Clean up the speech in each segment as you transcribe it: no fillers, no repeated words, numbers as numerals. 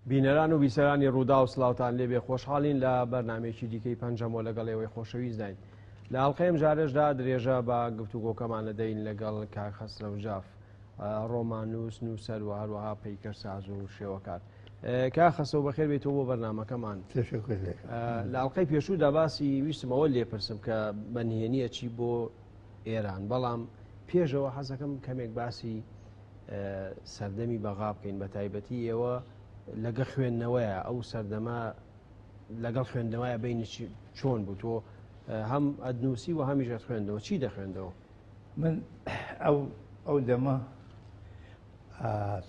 بینەران و بیسەرانی ڕوودا و سڵاوتان لێبێ خۆشحاڵین لە بەرنمێکی دیکەی پەنجەمۆ لەگەڵ ئێوەی خۆشەویست داین. لە ئەڵلقەیەم جارێژدا درێژە بە گفتوگۆکەمان لەدەین لەگەڵ کاک خەسرە و جاف، ڕۆمانوس نووسەر و هەروەها پەیکەرساز و شێوەکار. کا خەسەو بەخێر بێتەوە بۆ بەرنمەکەمان. لە ئەڵلقەی پێشوودا باسی ویستمەوە لێپرسم کە بەنهێنیە چی بۆ ئێران، بەڵام پێشەوە حەزەکەم کەمێک باسی سەردەمی بەغا بکەین، بە تایبەتی ئێوە لەگەڵ خوێندنەوەیە ئەو سەردەما لەگەڵ خوێندنەوەیە بینی چۆن بوو؟ تۆ هەم ئەدنووسی و هەمیشە خوێندەوە چی دەخوێندەوە؟ من ئەو دەمە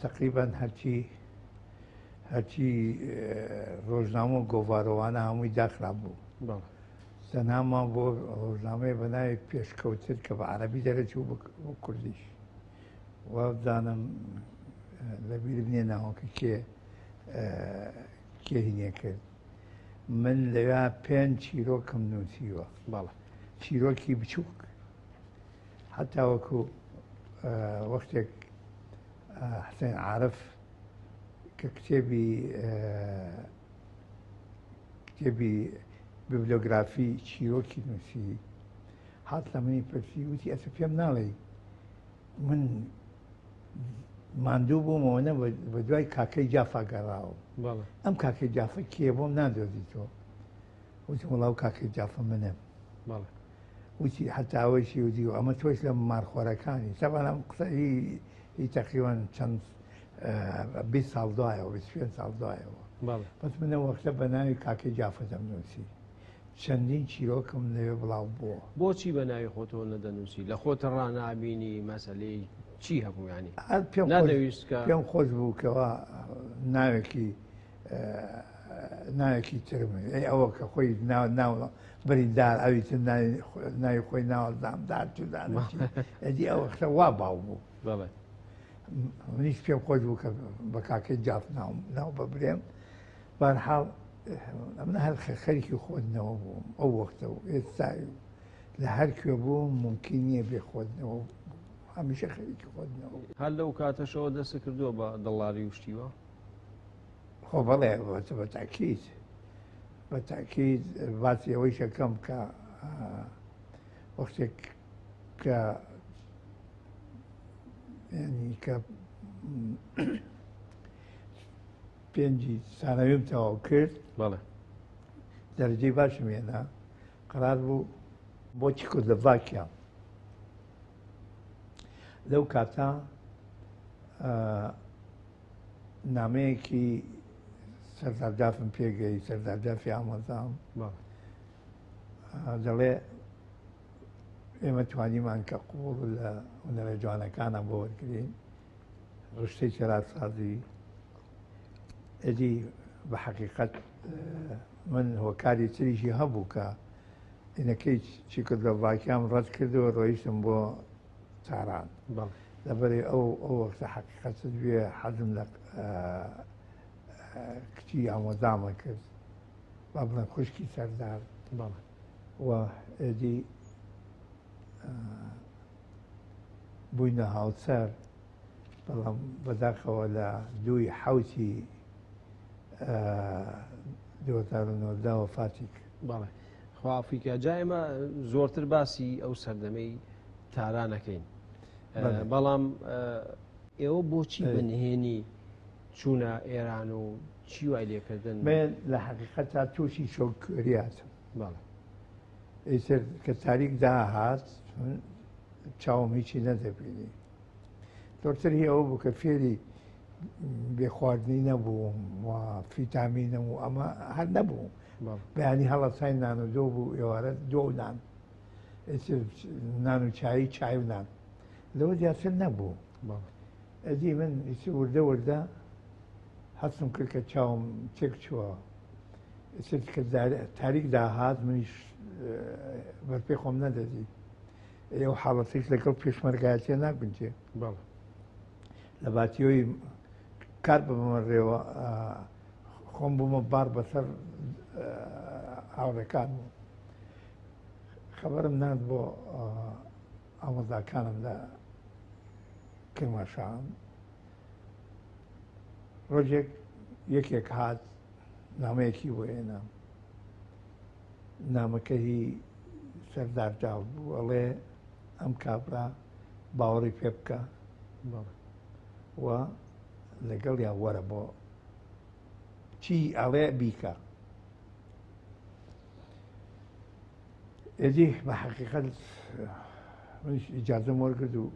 تقریبان هەرچی ڕۆژنامە و گۆڤارەوانە هەمووی داخرا بوو. سەنامان بۆ ڕۆژنامەیە بە ناوی پێشکەوتر کە بە عەرەبی دەرەچوو بۆ کوردیش. وابزانم لەبیر بنێ ناوەکە کێ هینێ کرد. من لەوێ 5 چیرۆکم نووسیوە، چیرۆکی بچووک، حتا وەکو وەختێک حسێن عارف کە کتێبی بیبلیۆگرافی چیرۆکی نووسی هات لە منی پرسی، وتی ئەسە پێم ناڵێ من ماندوو بوومەوەنە بە دوای کاکەی جافا گەڕاوە. ئەم کاکەی جافە کێ بۆم نادۆزیتەوە؟ وتی وەڵاو کاکەی جافە منم. وتی هەتا ئەوەیشی وتی ئەمە تۆش لە مارخۆرەکانی سەبان ئەم قسە هی تەقریبان چەند 20 ساڵ دوایەوە 25 ساڵ دوایەوە. بەس منە وەختە بە ناوی کاکەی جافە دەمنووسی. چەندین چیرۆکم لەوێ بڵاو بووە. بۆچی بە ناوی خۆتەوە نەدەنووسی؟ لە خۆتە ڕانابینی مەسەلەی چی هەبوو؟ ینی پێم خۆش بوو کەەوە ناوێکی ترم ئەوە کە خۆی ناو بریندار ئەویتر ناوی خۆی ناوەدامدار ئەدی ئەو وەختە وا باو بوو. منیش پێم خۆش بوو کە بە کاکەی جاف ناو بەبرێم. بەهەرحاڵ ئەمە هەر خەریکی خۆتنەوە بووم ئەو وەختە و ئێستا لە هەر کوێ بووم ممکن نییە بێ خۆتنەوە، هەمیشە خەریکی خۆتنەوە. هەر لەو کاتەشەوە دەست کردووە بە دڵاری وشتیوە؟ خۆ بەڵێ بە تاکید بە تاکید باسی ئەوەی شەکەم کە وەختێک کە ینی کە پێنجی سانەویم تەواو کرد، دەرەجەی باشم هێنا، قەرار بوو بۆ چێکۆسلۆڤاکیا. لەو کاتە نامەیەکی سەردارجافم پێگەی، سەردارجافی ئامۆزام دەڵێ ئێمە توانیمان کە قوڵ لە هونەرە جوانەکانە بۆ وەرگرین، ڕشتەی چێراسازی. ئەدی بە حەقیقەت من هۆکاری تریشی هەبوو کە ئینەکەی چێکۆسلۆڤاکیام ڕەت کردەوە، ڕۆیشتم بۆ تاران. لەبەرێ ئەو وەختە حەقیقەت دوێ حەزم لە کچی ئامۆزامە کرد، با بڵێن خوشکی سەردار. و ئێدی بووینە هاوسەر، بەڵام بەداخەوە لە 2 حوتی 2009 وەفاتی کرد. خوافیکە جا ئێمە زۆرتر باسی ئەو سەردەمەی تارانەکەین، بەڵام ئێوە بۆچی بەنهێنی چوونە ئێران و چی وای لێکردن؟ من لە حەقیقەت تا تووشی شۆکوێریاتم. ئیتر کە تاریک داهات چاوم هیچی نەدەبینی. زۆرتر هی ئەوە بوو کە فێری بێخواردنی نەبووم و ڤیتامینم و ئەمە هەر نەبوو. بەیانی هەڵەسای نان و دۆ بوو ئێوارە دۆ و نان، نان و چایی چای و نان، لەوە زیاتر نەبوو. ئەدی من وردە وردە هەستم کرد کە چاوم تێک چووە. کە تاریک داهات منیش بەرپێ خۆم نەدەدی. ئێوە حاڵەتێک لەگەڵ پێشمەرگایەتیە ناگونجێ. لە باتیۆی کار بمەڕێەوە خۆم بوومە بار بەسەر هاوڕێکان بوو. خەبەرم نات بۆ ئامۆزاکانم لە کرماشان. ڕۆژێک یەکێک هات نامەیەکی وێنە نامەکە هی سەردار جاو بوو ئەڵێ ئەم کابرا باوەڕی پێ بکە و لەگەڵ یا وەرە بۆ چی ئەڵێ بیکە ئێدی بە حەقیقەت منیش ئیجازەم وەرگرت و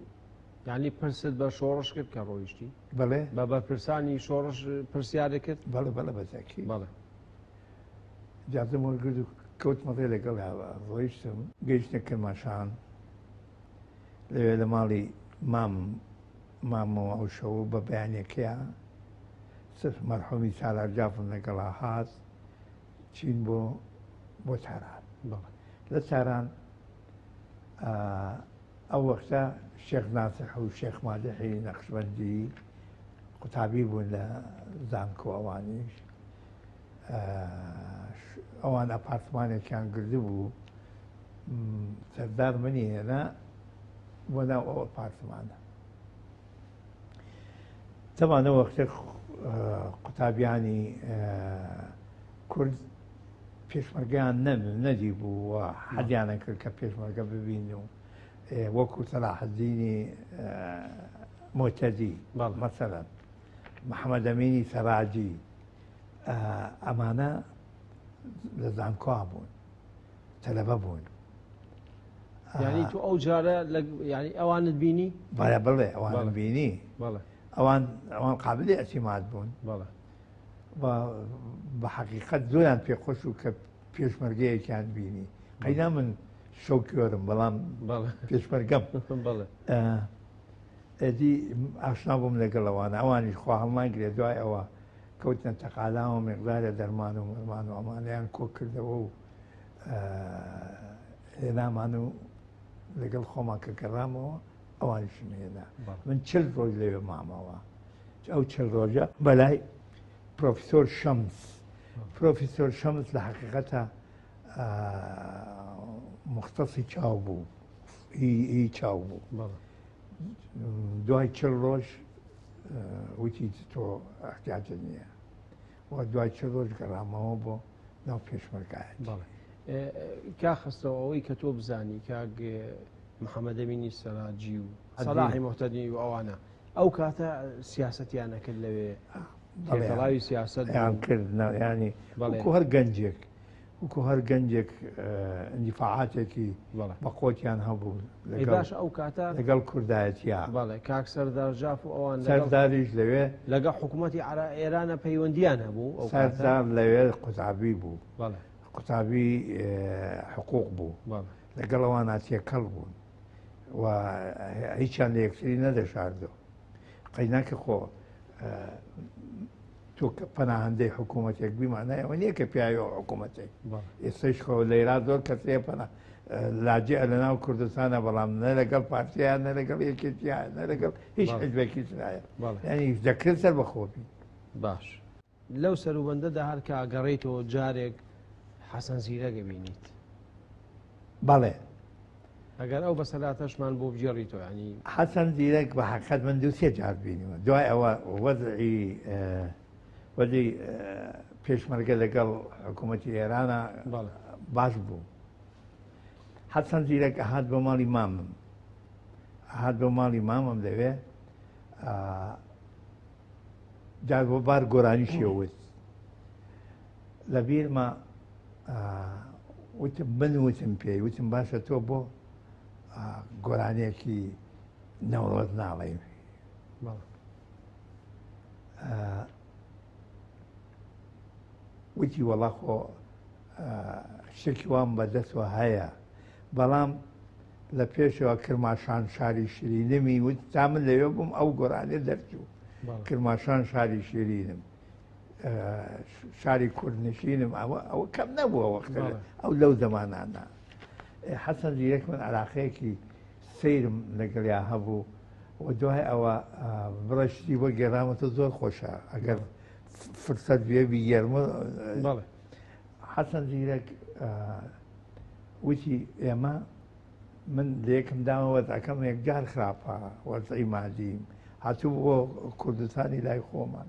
یعنی پرست بە شۆڕش کرد کە ڕۆیشتی بەڵێ بە بەرپرسانی شۆڕش پرسیارێک کرد بەڵێ بەڵێ بەتاکی بەڵێ ئیجازەم وەرگرت و کەوتمەڕێ لەگەڵ ڕۆیشتم گەیشتە کرماشان لەوێ لە ماڵی مامەوە ئەو شەو بە بەیانێکەیە مەرحومی سالار جافم لەگەڵا هات چین بۆ تاران لە تاران ئەو وەختە شێخ ناسح و شێخ مادحی نەقشبەندی قوتابی بوون لە زانکۆ ئەوانیش ئەوان ئەپارتمانێکیان گردو بوو سەردار منی هێنا بۆ ناو ئەو ئەپارتمانە تەمانە وەختە قوتابیانی کورد پێشمەرگیان نەدی بوو و حەدیانە کرد کە پێشمەرگە ببین و وەکو سەلاحەدینی مۆتەدی مەسەلەن محەممەد ئەمینی سەراجی ئەمانە لە زانکۆ بوون تەلەبە بوون یعنی تو ئەو جارە ینی ئەوانت بینی بەڵێ بڵێ ئەوان بینی ئەوان قابلی ئەتیمات بوون بە حەقیقەت زۆریان پێخۆش و کە پێشمەرگەیەکیان بینی قەینا من شەوکیۆرم بەڵام پێشمەرگەم ئەدی ئاشنا بووم لەگەڵەوانە ئەوانیش خوا هەڵناگرێت دوای ئەوە کەوتنە تەقالا و مقدارە دەرمان و مەرمان و ئەمانیان کۆ کردەوە و هێنامان و لەگەڵ خۆمان کە گەڕامەوە ئەوانیشم هێنا من 40 ڕۆژ لەوێ مامەوە ئەو 40 ڕۆژە بەلای پرۆفیسۆر شەمس پرۆفیسۆر شەمس لە حەقیقەتە مختصی چاو بوو هی چاو بوو دوای 40 ڕۆژ وتی تۆ احتیاجت نییە و دوای 40 ڕۆژ گەڕامەوە بۆ ناو پێشمەرگایەت کاخستەوە ئەوەی کە تۆ بزانی کاک محەممەد ئەمینی سەراجی و سەلاحی مۆحتەدی و ئەوانە ئەو کاتە سیاسەتیانەکرد لەوێ تێکەڵاوی سیاست کرد ینی وەکو هەر گەنجێک وەکو هەر گەنجێک ئەندیفاعاتێکی بەقۆتیان هەبوو باش ئەو کاتە لەگەڵ کوردایەتیا بەڵێ کاک سەردار جاف و ئەوان سەرداریش لەوێ لەگەڵ حکوومەتی ئێرانە پەیوەندیان هەبوو ئەو سەردار لەوێ قوتابی بوو قوتابی حقوق بوو لەگەڵ ئەوان ناتێکەڵ بوون و هیچیان لە یەکتری نەدەشاردەوە قەیناکە خۆ تۆ پەناهەندەی حکوومەتێک بیمانایە ئەوە نییە کە پیاوە حکوومەتێک ئێستش خۆ لە عێرا زۆر کەسێ پەنا لاجێ لە ناو کوردستانە بەڵام نە لەگەڵ پارتیان نە لەگەڵ یەکێتیان نە لەگەڵ هیچ حزبێکی ترایە ینی دەکرد سەر بەخۆبی باش لەو سەروبەندەدا هەر کە گەڕێیتەوە جارێک حەسەن زیرەکە بینیت بەڵێ ئەگەر ئەو بەسەلاتەشمان بۆ بجێڕیتەوە ینی حەسەن زیرەک بە حەقیقەت من دوو سێ جار بینیوە دوای ئەوە وەزعی پێشمەرگە لەگەڵ حکوومەتی ئێرانە باش بوو حەسەن زیرەک هات بۆ ماڵی مامم هات بۆ ماڵی مامم لەوێ جار بۆ بار گۆرانی شێوت لە بیرمە وتم بنوتم پێی وتم باشە تۆ بۆ گۆرانێکی نەوڕۆز ناڵێ وتی وەڵا خۆ شتێکی وام بەدەستەوە هەیە بەڵام لە پێشەوە کرماشان شاری شیرینمی وت تا من لەوێ بووم ئەو گۆرانێ دەرچوو کرماشان شاری شیرینم شاری کوردنشینم ئەوە کەم نەبووە وەختە ئەو لەو زەمانانە حەسەن زیرەک من عەلاقەیەکی سەیرم لەگەڵیا هەبوو و دوای ئەوە بڕشتی بۆ گێڕامەتە زۆر خۆشە ئەگەر فرسەت بێ بیگەرمە حەسەن زیرەک وتی ئێمە من لە یەکم داوە وەزعەکەم یەکجار خراپە وەزعی مادیم هاتوو بۆ کوردستانی لای خۆمان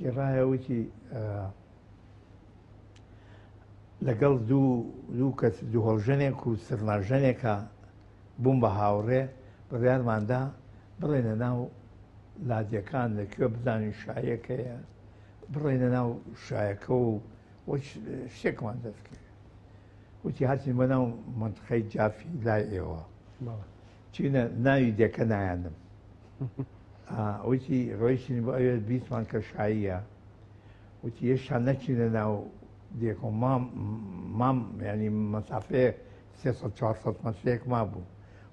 گێڕایە وتی لەگەڵ دوو کەس دوو هەڵژنێک و سرناژنێکە بووم بە هاوڕێ بڕیارماندا بڕێنە ناو لادیەکان لەکوێ بزانین شایەکەیە بڕێنە ناو شایەکە و شتێکمان دەست کرد وتی هاتین بە ناو منتقەی جافی لای ئێوە چینە ناوی دێکە نایاندم وتی ڕۆیشتین بۆ ئەوێ بیستمان کە شاییە وتی هێشتا نەچینە ناو دێک و مام ینی مەسافەیە 300-400 مەترێک ما بوو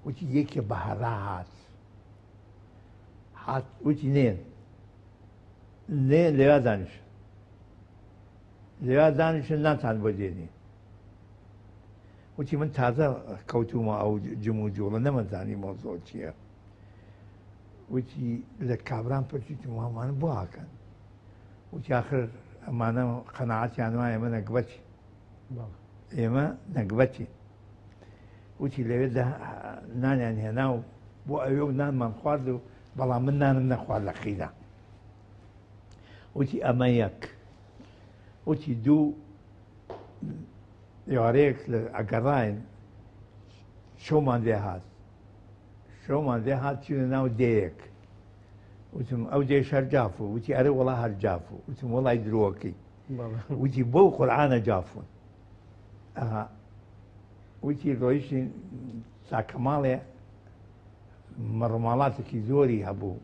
وتی یەکێ بەهەڕا هات وتی نێن لێوا دانیشن لێوا دانیشن ناتان بۆ دێنی وتی من تازە کەوتومە ئەو جم و جوڵە نەمەزانی مۆزۆ چییە وتی لە کابران پرسیتم هەمانە بۆ هاکەن وتی آخر ئەمانە قەناعەتیان وایە ئێمە نەگبەتی ئێمە نەگبەتی وتی لەوێ نانیان هێنا و بۆ ئەوێ و نانمان خوارد و بەڵام من نانم نەخوارد لە قیدا وتی ئەمە یەک وتی دوو ئێوارەیەک لە ئەگەڕاین شەومان لێ هات چونە ناو دەیەک وتم ئەو دێش هەرجاف و وتی ئەرە وەڵا هەرجاف و وتم وەڵای درۆکەی وتی بۆ قورعانە جافون وتی ڕۆیشتین چاکەماڵێ مەڕماڵاتێکی زۆری هەبوو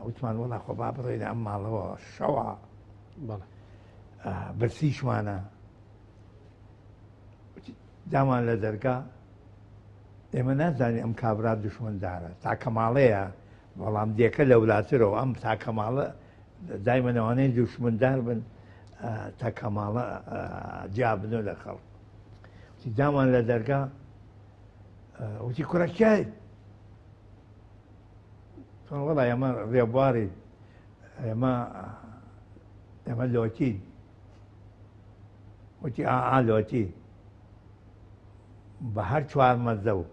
وتمان وەڵا خۆ با بڕێنە ئەم ماڵەوە شەوە برسیشمانە دامان لە دەرگا ئێمە نازانین ئەم کابرا دوشمندارە تاکەماڵەیە بەڵام دێکە لە وڵاترەوە ئەم تاکەماڵە دایمەنەوانەی دوشمندار بن تاکەماڵە جیابنەوە لە خەڵک وتی دامان لە دەرگا وتی کوڕەکیای وەڵا ئێمە ڕێبواری ئێمە لۆتین وتی لۆتی بە هەر چوار مەزە و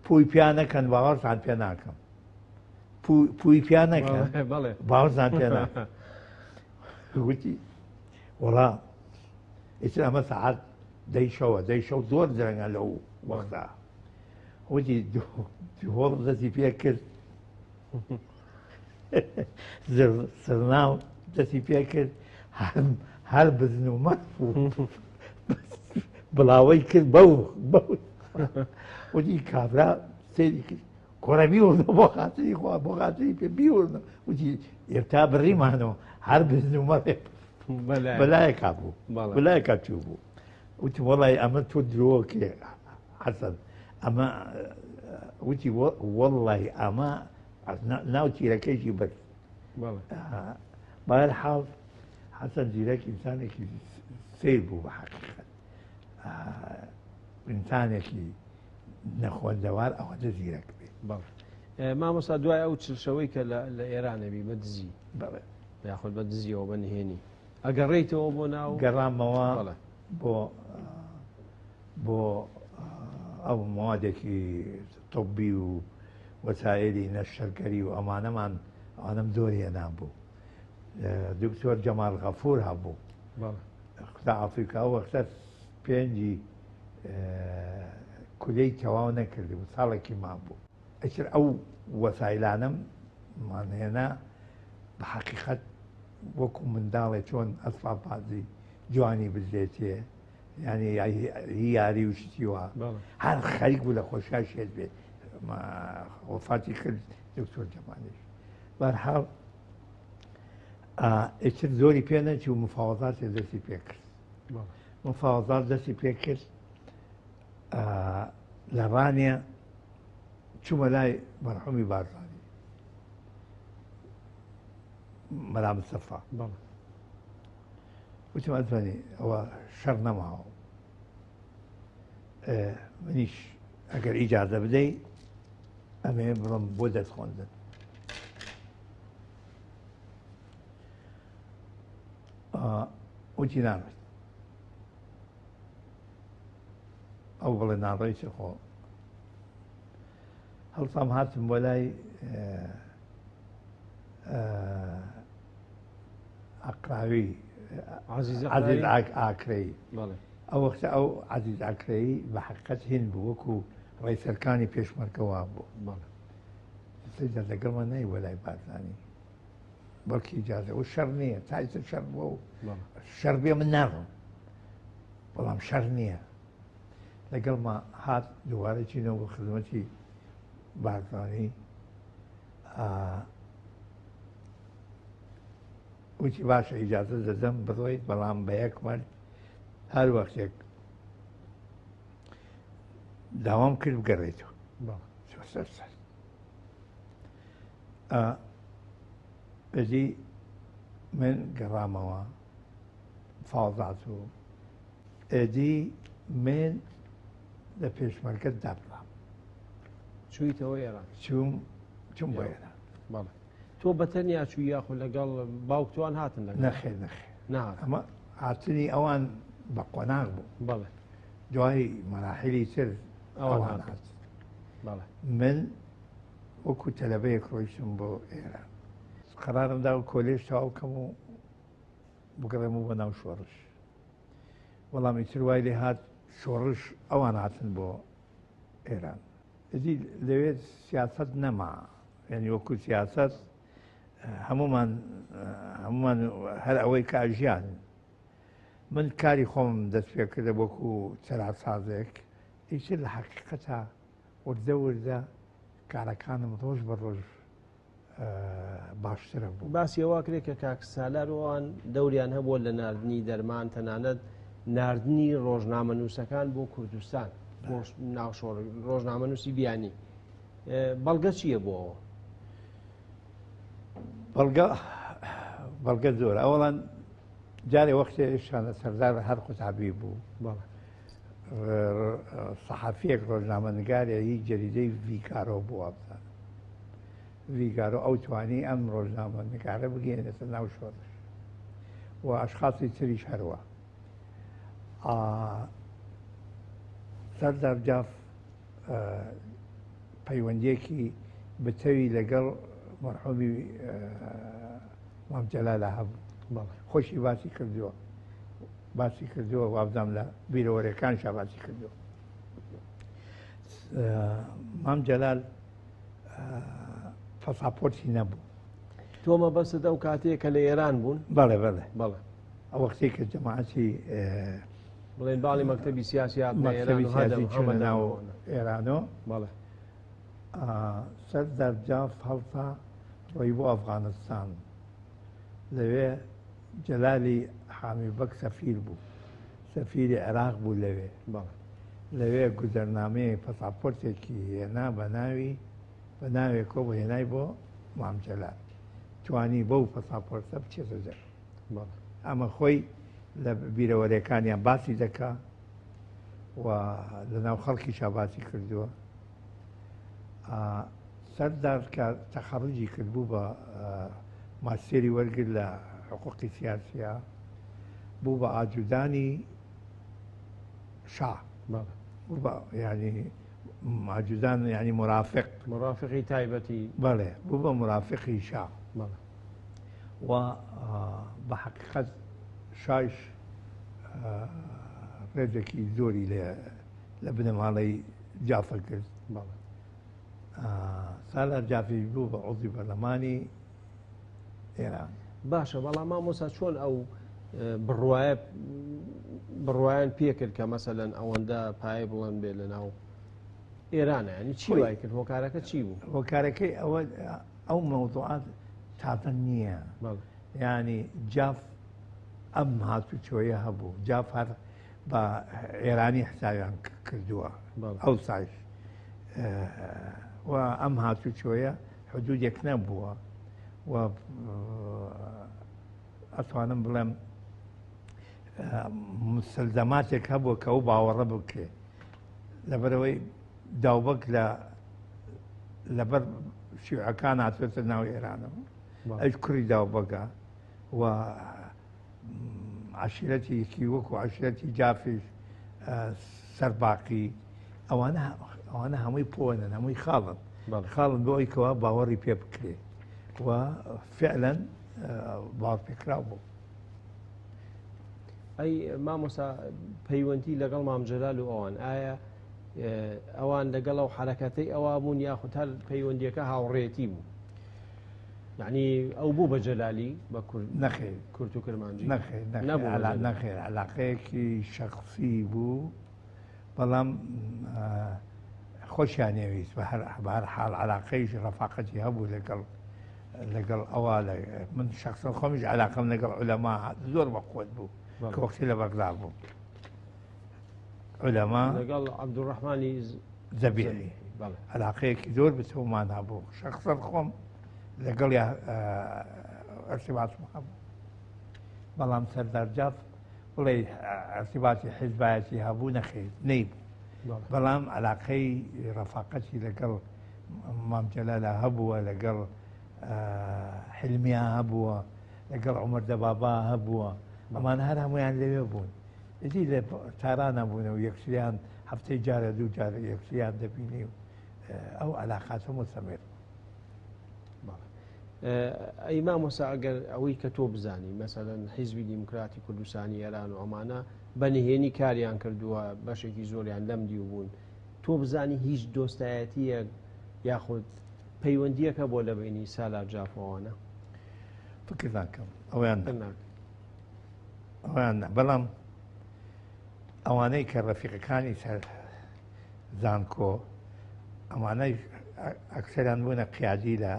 پووی پیان نەکەن باوەڕتان پێ ناکەم پووی پیان نەکەن باوەڕتان پێ ناکەم وتی وەڵا ئیتر ئەمە سەعات دەی شەو زۆر درەنگە لەو وەختا وتی هۆڵ دەستی پێ کرد سرناو دەستی پێ کرد هەر بزن و مەف و بڵاوەی کرد بەو وتی کابرا سێری کرد کۆرە بیوەڕنە بۆ خاتری خوا بۆ خاتری پێ بیوەڕنە وتی ئێستا بڕیمانەوە هەر بزن و مەفێ بەلایەکا بوو بەلایەکا چوو بوو وتی وەڵی ئەمە تۆ درۆکێ حەسەن ئەمە وتی وەڵی ئەمە ناو تیرەکەیشی بەرد بەهەرحاڵ حەسەن زیرەک ئینسانێکی سیر بوو بە حەقیقەت ئینسانێکی نەخۆندەوار ئەوەندە زیرەک بێت مامۆستا دوای ئەو چرشەوەی کە لە ئێرانەبی بە دزی یاخود بە دزیەوە بە نهێنی ئەگەڕێیتەوە بۆ ناو گەڕامەوە بۆ ئەو موادێکی تۆبی و وەسایلی نەشتەرگەری و ئەمانەم زۆریە نابوو دکتۆر جەمال غەفور هەبوو خدا ئەفریقا وەختە پێنجی کولەی تەواو نەکردی بوو ساڵێکی مابوو ئەتر ئەو وەسایلانم مانهێنا بە حەقیقەت وەکو منداڵێ چۆن ئەسپاپازی جوانی بزێتێ ینی هی یاری وشتی وە هەر خەریک بوو لە خۆشیای شێت بێت وەفاتی کرد دکتۆر جەمالیش بەرحاڵ ئیتر زۆری پێ نەچی و مفاوەزاتی دەستی پێ کرد مفاوەزات دەستی پێ کرد لە ڕانیە چوومە لای مەرحومی بارزانی مەلا مستەفا وتم ئەتوانی ئەوە شەڕ نەماوە منیش ئەگەر ئیجازە بدەی ئەمێ بڕم بۆ دەست خۆندن وتی نامێت ئەو بڵێ ناڕێی خۆ هەڵسام هاتم بۆ لای ئەقراوی عزیز ئاکرەی ئەو وەختە ئەو عزیز ئاکرەی بە حقیقەت هین بوو وەکو ڕێسەرەکانی پێشمەرگەوە بوو سەیدا لەگەڵمان نایوە لای بارزانی بەڵکی ئیجازە و شەڕ نییە تایسە شەڕ بووە و شەڕ بێ من ناڕم بەڵام شەڕ نییە لەگەڵما هات دووارە چینەوە بە خزمەتی بارزانی وتی باشە ئیجازە دەدەم بڕۆیت بەڵام بە یەک مەرج هەر وەختێک داوام کرد بگەڕێتەوە سەر بەدی من گەڕامەوە فازات و ئێدی من لە پێشمەرگەت دابڕام چوویتەوە ئێران چوم بۆ ئێران تۆ بەتەنیا چوو یاخۆ لەگەڵ باوکتوان هاتن لەگەڵ نەخێر ئەمە هاتنی ئەوان بە قۆناغ بوو بەڵێ دوای مەراحلی تر ئەوان هات من وەکو تەلەبەیەک ڕۆیشتم بۆ ئێران قەرارمدا و کۆلێژ تەواو بکەم و بگەڕێم و بە ناو شۆڕش وەڵام ئیتر وای لێ هات شۆڕش ئەوان هاتن بۆ ئێران ئەدی لەوێت سیاست نەما یعنی وەکو سیاست هەمومان هەر ئەوەی کاژیان من کاری خۆم دەست پێ کردە وەکو چەراسازێک ئیتر لە حەقیقەتە وردە وردە کارەکانم ڕۆژ بە ڕۆژ باشترە بوو باسی ئەوە کرێت کە کاک سالارەوان دەوریان هەبووە لە ناردنی دەرمان تەنانەت ناردنی ڕۆژنامەنووسەکان بۆ کوردستان ناوشۆڕ ڕۆژنامەنووسی بیانی بەڵگە چییە بۆ ئەوە بەڵگە زۆر ئەوڵان جارێ وەختێ شانە سەردار هەر قوتابی بوو سەحافیەک ڕۆژنامەنگارێ هیچ جەریدەی ڤیکارۆ بوو وابزان ڤیکارۆ ئەو توانی ئەم ڕۆژنامەنگارە بگەێنێتە ناو شۆڕش و ئەشخاصی تریش هەروە سەردار جاف پەیوەندیەکی بتەوی لەگەڵ مەرحومی مام جەلالە هەبوو خۆشی باسی کردووە وابزام لە بیرەوەرەکانشا باسی کردووە مام جەلال پەساپۆرتی نەبوو تۆمە بەسەدە و کاتەیە کە لە ئێران بوون بەڵێ ئەو وەختەی کە جەماعەتی بڵێن باڵی مەکتەبی سیاسیات ناو ئێرانۆ سەردار جاف هەڵتا ڕۆی بۆ ئەفغانستان لەوێ جەلالی حامی بەک سەفیر بوو سەفیری عێراق بوو لەوێ گوزەرنامەیە پەساپۆرتێکی هێنا بە ناوێکۆ بۆ هێنای بۆ مام جەلال توانی بەو پەساپۆرتە بچێتە دەر ئەمە خۆی لە بیرەوەرەکانیان باسی دەکا و لەناو خەڵکیشا باسی کردووە سەردار کە تەخەڕوجی کردبوو بە ماستێری وەرگرت لە حقوقی سیاسیە بوو بە ئاجودانی شا بوو بە ینی ئاجودان ینی مرافقی تایبەتی بەڵێ بوو بە مرافقی شا و بە حقیقەت شایش ڕێزێکی زۆری لە بنەماڵەی جافە کرد سالار جافی بوو بە عوزی بەرلەمانی ئێران باشە بەڵام مامۆستا چۆن ئەو بڕوایان پێکرد کە مەسەلەن ئەوەندە پایە بڵند بێ لە ناو ئێرانە ینی چی وای کرد هۆکارەکە چی بوو هۆکارەکەی ئەو مەوضوعات تازە نییە ینی جاف ئەم هاتوچۆیە هەبوو جاف هەر بە ئێرانی حساویان کردووە ئەو سایش و ئەم هاتوچۆیە حدودێک نەبووە و ئەتوانم بڵێم مسلزەماتێک هەبووە کە ئەو باوەڕە بکرێ لەبەرەوەی داوبەک لەبەر شیوعەکان هاتوێتە ناو ئێرانەوە ئەش کوڕی داوبەکە و عشیرەتێکی وەکو عشیرەتی جافیش سەرباقی ئەوانە هەمووی پۆنن هەمووی خاڵن بۆ ئەوەی کەوا باوەڕی پێ بکرێ وفعلا باڵ پێکراو بوو. ئەی مامۆستا پەیوەندی لەگەڵ مام جەلال و ئەوان ئایا ئەوان لەگەڵ ئەو حرەکەتەی ئەوە بوون یاخود هەر پەیوەندیەکە هاوڕێتی بوو؟ یعنی ئەو بوو بە جەلالی بە نەخێر کورد و کرمانجی نەخێر علاقەیەکی شخصی بوو، بەڵام خۆشیان نێویست بە هەر حاڵ علاقەیش ڕەفاقەتی هەبوو لەگەڵ ئەوە. من شخصا خۆمیش علاقەم لەگەڵ عولەما زۆر بەخۆت بوو کە وەختی لە بەغدا بوو. عولەما لەگەڵ عەبدوڕەحمانی زەبیری علاقەیەکی زۆر بچەومان هەبوو. شخصا خۆم لەگەڵ ئەرتیباتم هەبوو، بەڵام سەردارجاف بڵێ ئەرتیباتی حیزبایەتی هەبوو نەخێر نەیبوو، بەڵام علاقەی ڕەفاقەتی لەگەڵ مام جەلالە هەبووە، لەگەڵ حلمیە هەبووە، لەگەڵ عومەر دەبابا هەبووە، ئەمان هەر هەمویان لەوێ بوون. ئیدی لە تارانە بوونەوە یەکتریان هەفتەی جارە دوو جارە یەکتریان دەبینی و ئەو علاقاتە مستەمر. ئەی مامۆستا ئەگەر ئەوەی کە تۆ بزانی مەسەلەن حیزبی دیموکراتی کوردستانی ئێران و ئەمانە بەنهێنی کاریان کردووە، بەشێکی زۆریان لەم دیو بوون، تۆ بزانی هیچ دۆستایەتیە یاخود پەیوەندیەکە بۆ لە بینی سالار جافەوانە؟ فکر ناکەم ئەویان بەڵام ئەوانەی کە ڕەفیقەکانی سەر زانکۆ ئەمانەی ئەکسەریان بوونە قیادی لە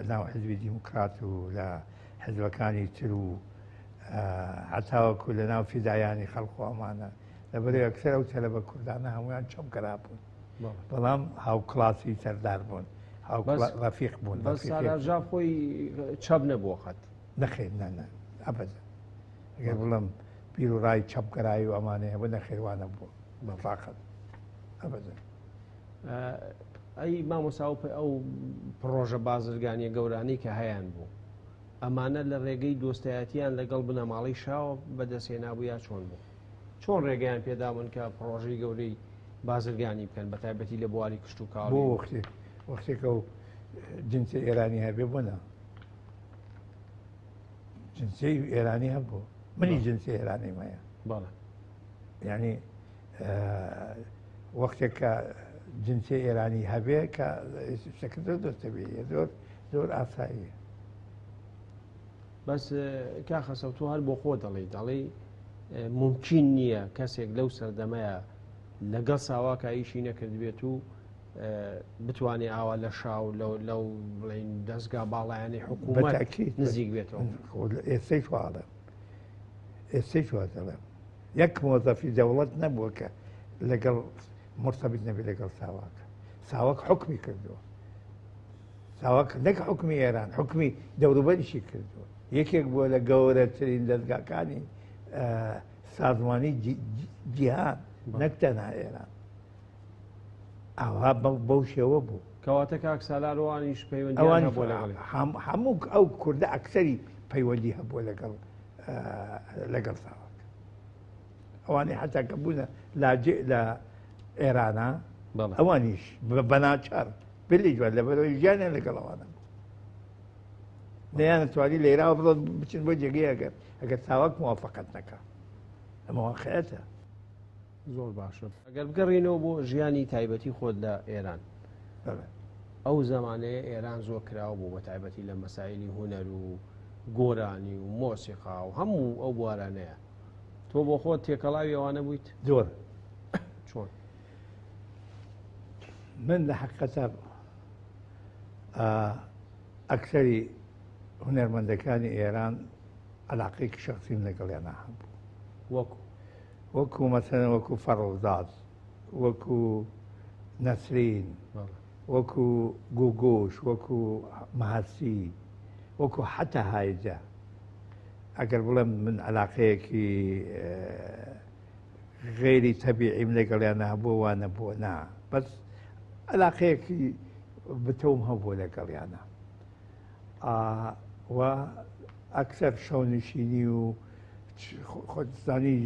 ناو حزبی دیموکرات و لە حزبەکانی تر و هەتاوەکو لە ناو فیدایانی خەڵق و ئەمانە لەبەرەوەی ئەکسەر ئەو تەلەبە کوردانە هەمویان چەمکەرا بوون، بەڵام هاوکڵاسی سەردار بوون، ڕەفیق بوون. سالار جاف خۆی چەپ نەبووە قەت؟ نەخێر ئەبەدا ئەگەر بڵم پیر و ڕای چەپگەرایی و ئەمانەیە بە نەخێوانە بووە بەفاقەت ئەبەدا. ئەی مامۆستا ئەو پرۆژە بازرگانیە گەورانەی کە هەیان بوو ئەمانە لە ڕێگەی دۆستایەتیان لەگەڵ بنەماڵی شاوە بەدەستهێنابوو یا چۆن بوو؟ چۆن ڕێگەیان پێدابوون کە پرۆژەی گەورەی بازرگانی بکەن بە تایبەتی لە بواری کشت و کاڵ؟ بۆ وەختێکە و جنسی ئێرانی هەبێ بوونە جنسی ئێرانی هەبوو، منی جنسی ئێرانی مایە بەڵێ، یعنی وەختێک کە جنسی ئێرانی هەبێ کە شتەکە زۆر دەستەبێ زۆر ئاساییە. بەس کاخەسە تۆ هەر بۆ خۆ دەڵێ ممکن نییە کەسێک لەو سەردەمەیە لەگەڵ ساواکە ئیشی نەکردبێت و بتوانێت ئاوا لە شاو لەو بڵین دەستگا باڵایانی حکوومەت نزیک بێتەوە. ئێستەی دەڵێم یەک مۆزەفی دەوڵەت نەبووە کە لەگەڵ مرتبط نەبێ لەگەڵ ساواک حکمی کردووە، ساواک نەک حکمی ئێران حکمی دەوروبەریشی کردووە، یەکێک بووە لە گەورەترین دەستگاکانی سازمانی جیهان نەک تەنها ئێران. ئەوها بەو شێوە بوو. کەواتە کاک سالارەوانیش پەیوەندیان هەبووە لەگەڵ هەموو ئەو کوردە ئەکسەری پەیوەندی هەبووە لەگەڵ ساواک. ئەوانی حتا کە بوونە لاجێ لە ئێرانە ئەوانیش بەناچار بلی جوان لەبەرەوەی ژیانیان لەگەڵ ئەوانە بوو. نەیانە توانی لێراوە بڵۆ بچن بۆ جێگەی ئەگەر ساواک موافقەت نەکات. ئەمە واقعەتە. زۆر باشە. ئەگەر بگەڕینەوە بۆ ژیانی تایبەتی خۆت لە ئێران، ئەو زمانەیە ئێران زۆر کراوە بوو بە تایبەتی لە مەسایلی هونەر و گۆرانی و مۆسیقا و هەموو ئەو بوارانەیە. تۆ بۆ خۆت تێکەڵاوی ئەوانە بوویت؟ زۆر. چۆن؟ من لە حەقیقەتە ئەکسەری هونەرمەندەکانی ئێران علاقەیەکی شەخسیم لەگەڵیان هەبوو. وەکو مەسەلەن وەکو فەڕۆزاد، وەکو نەسرین، وەکو گوگۆش، وەکو مەهەسی، وەکو حتا هایجە. ئەگەر بڵێم من علاقەیەکی غێری تەبیعیم لەگەڵیان هەبووە وانە بووە نا، بەس علاقەیەکی بتەوم هەبووە لەگەڵیانە. و ئەکسەر شەونشینی و خۆزانی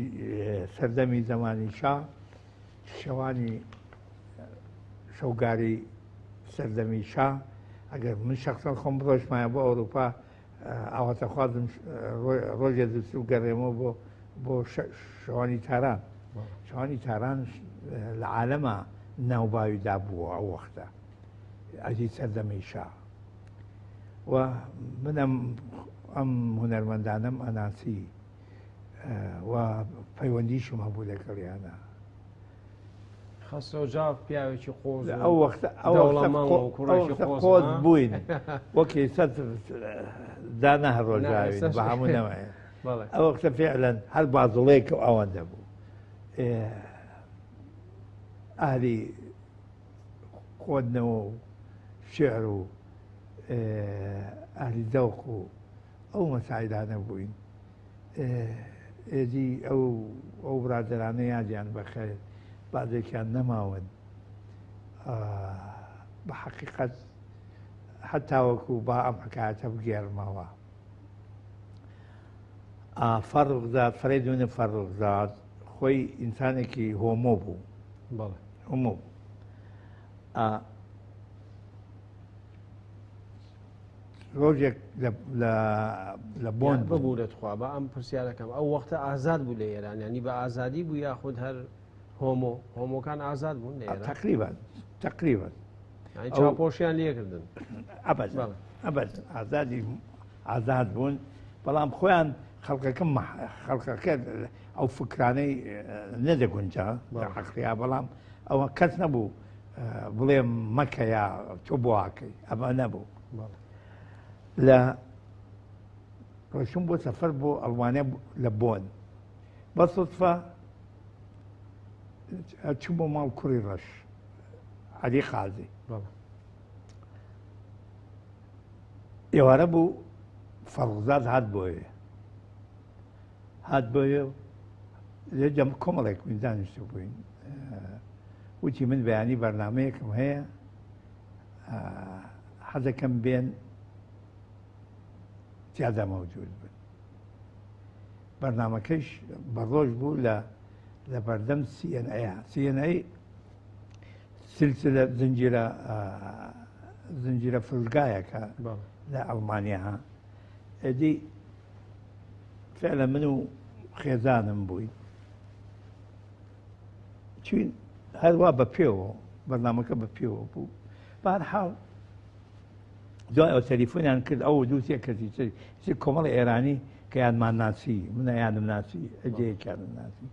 سەردەمی زەمانی شا شەوانی شەوگاری سەردەمی شا ئەگەر من شخصا خۆم بڕۆژمایە بۆ ئەوروپا ئەوەتە خوازم ڕۆژێ دووس و گەڕێمەوە بۆ شەوانی تاران شەوانی تاران لە عالەمە ناوباویدا بووە ئەو وەختە ئەجی سەردەمەی شا و منم ئەم هونەرمەندانم ئەناسی و پەیوەندیشم هەبوو لەگەڵیانە خەسرۆجااو پیاوێکی قۆز ئەو وەختە قۆز بووین وەکی سەد دانە هەڕۆژاوین بە هەموو نەمایە ئەو وەختە فعلەن هەر بازڵەیەک ئەوەندە بوو ئاهلی خۆدنەوە و شێعر و ئاهلی دەوق و ئەو مەساعدانە بووین ئێدی ئەو برادرانە یادیان بەخێر بعضێکیان نەماون بە حەقیقەت هەتاوەکو با ئەم حکایەتە بگێڕمەوە فەرغزاد فەرێدونە فەرغزاد خۆی ئینسانێکی هۆمۆ بوو هۆمۆ بوو ڕۆژێک لە بۆن ببوو دەتخوا بە ئەم پرسیارەکەم ئەو وەختە ئازاد بوو لە ئێران ینی بە ئازادی بوو یاخود هەر هۆمۆکان ئازاد بوون لە ئێران تقریبا چاوپۆشیان لێکردن ئەبەت ئازاد بوون بەڵام خۆیان خەڵکەکە ئەو فکرانەی نەدەگونجا حەقیا بەڵام ئەوە کەس نەبوو بڵێ مەکە یا تۆ بۆ ئاکەی ئەمە نەبوو لە ڕۆشتم بۆ سەفەر بۆ ئەڵمانیا لە بۆن بە سوتفە چوو بۆ ماڵ کوڕی ڕەش عەلی قازی ئێوارە بوو فەرغزاد هات بۆیە لێجەم کۆمەڵێک من دانیشتو بووین وتی من بەیانی بەرنامەیەکم هەیە حەزەکەم بێن تیادا مەوجود بن بەرنامەکەیش بەڕۆژ بوو لە بەردەم CNN سلسلە زنجیرە فرودگایەکە لە ئەڵمانیا ئەدی فعلا من و خێزانم بووین چین هەروە بە پێوە بەرنامەکە بە پێوە بوو بەهەرحاڵ دوای ئەو تەلیفۆنیان کرد ئەو دووسێ کەسی تری کۆمەڵی ئێرانی کە یانمان ناسی منە یادم ناسی ئەجەیەکیانم ناسی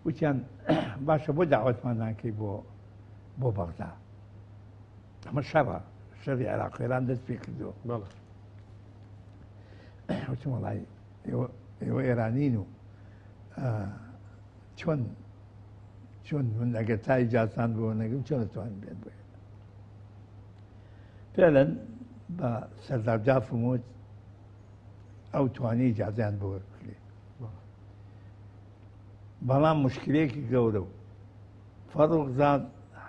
وتیان باشە بۆ داوەتمان ناکەی بۆ بەغدا ئەمە شەڕە شەڕی عێراقیێران دەست پێ کردووە وتم وەڵای ئێوە ئێرانین و چۆن من ئەگەر تا ئیجازان بۆ نەگەم چۆن دەتوانم بێت بۆ فعلاً بە سەردار جافم وت ئەو توانی ئیجازیان بۆ وەربکرێ بەڵام مشکلەیەکی گەورە و فەرغزاد